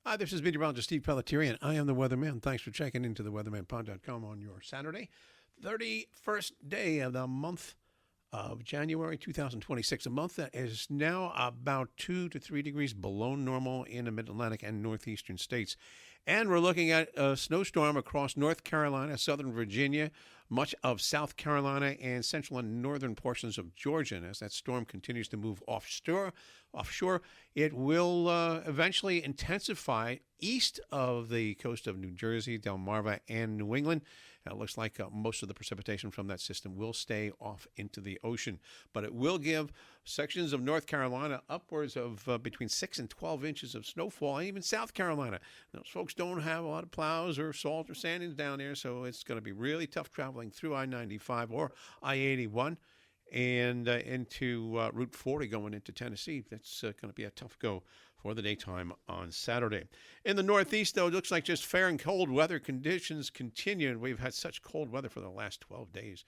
Hi, this is Meteorologist Steve Pellettiere, and I am the Weatherman. Thanks for checking into the weathermanpod.com on your Saturday, 31st day of the month of January 2026, a month that is now about 2 to 3 degrees below normal in the mid-Atlantic and northeastern states. And we're looking at a snowstorm across North Carolina, southern Virginia, much of South Carolina, and central and northern portions of Georgia. And as that storm continues to move offshore, it will eventually intensify east of the coast of New Jersey, Delmarva, and New England. It looks like most of the precipitation from that system will stay off into the ocean, but it will give sections of North Carolina upwards of between 6 and 12 inches of snowfall, and even South Carolina. Those folks don't have a lot of plows or salt or sandings down there, so it's going to be really tough traveling through I-95 or I-81 and into Route 40 going into Tennessee. That's going to be a tough go for the daytime on Saturday. In the Northeast, though, it looks like just fair and cold weather conditions continue. We've had such cold weather for the last 12 days.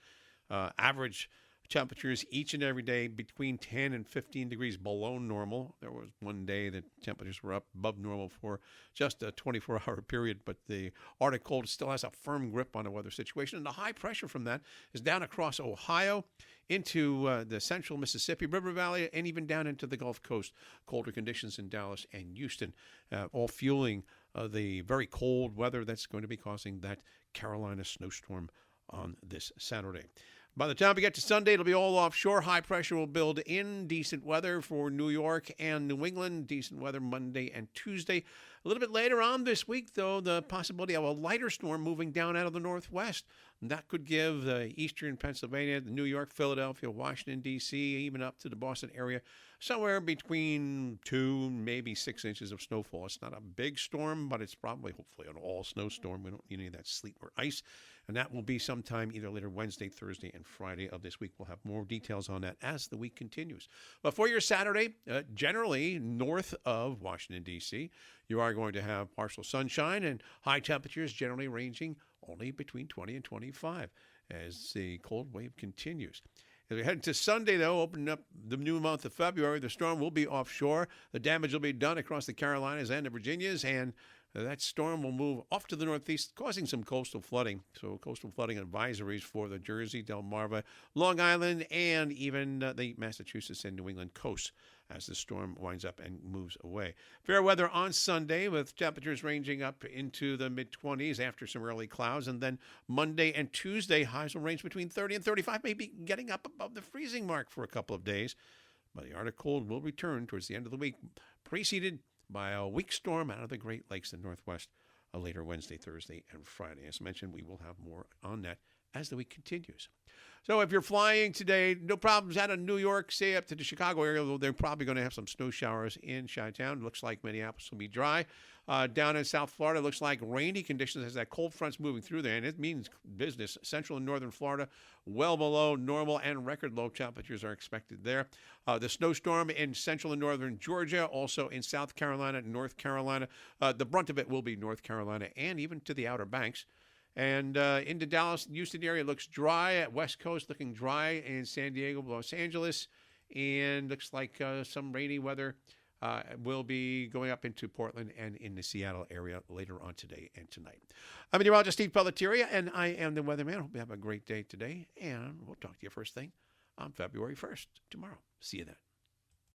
Average temperatures each and every day between 10 and 15 degrees below normal. There was one day that temperatures were up above normal for just a 24-hour period, but the Arctic cold still has a firm grip on the weather situation, and the high pressure from that is down across Ohio into the central Mississippi River Valley and even down into the Gulf Coast. Colder conditions in Dallas and Houston, all fueling the very cold weather that's going to be causing that Carolina snowstorm on this Saturday. By the time we get to Sunday, it'll be all offshore. High pressure will build in. Decent weather for New York and New England. Decent weather Monday and Tuesday. A little bit later on this week, though, the possibility of a lighter storm moving down out of the northwest. And that could give eastern Pennsylvania, New York, Philadelphia, Washington, D.C., even up to the Boston area, somewhere between 2, maybe 6 inches of snowfall. It's not a big storm, but it's probably, hopefully, an all-snowstorm. We don't need any of that sleet or ice. And that will be sometime either later Wednesday, Thursday, and Friday of this week. We'll have more details on that as the week continues. But for your Saturday, generally north of Washington, D.C., you are going to have partial sunshine and high temperatures generally ranging only between 20 and 25 as the cold wave continues. As we head to Sunday, though, opening up the new month of February, the storm will be offshore. The damage will be done across the Carolinas and the Virginias, and that storm will move off to the northeast, causing some coastal flooding. So coastal flooding advisories for the Jersey, Delmarva, Long Island, and even the Massachusetts and New England coasts as the storm winds up and moves away. Fair weather on Sunday with temperatures ranging up into the mid-20s after some early clouds. And then Monday and Tuesday, highs will range between 30 and 35, maybe getting up above the freezing mark for a couple of days. But the Arctic cold will return towards the end of the week, preceded by a weak storm out of the Great Lakes and Northwest later Wednesday, Thursday, and Friday. As mentioned, we will have more on that as the week continues. So if you're flying today, no problems out of New York, say up to the Chicago area, though they're probably going to have some snow showers in Chi-Town. Looks like Minneapolis will be dry. Down in South Florida, looks like rainy conditions as that cold front's moving through there, and it means business. Central and northern Florida, well below normal and record low temperatures are expected there. The snowstorm in central and northern Georgia, also in South Carolina, North Carolina. The brunt of it will be North Carolina and even to the Outer Banks. And into Dallas, Houston area looks dry. At West Coast looking dry in San Diego, Los Angeles. And looks like some rainy weather will be going up into Portland and in the Seattle area later on today and tonight. I'm Meteorologist Steve Pellettiere, and I am the Weatherman. Hope you have a great day today. And we'll talk to you first thing on February 1st tomorrow. See you then.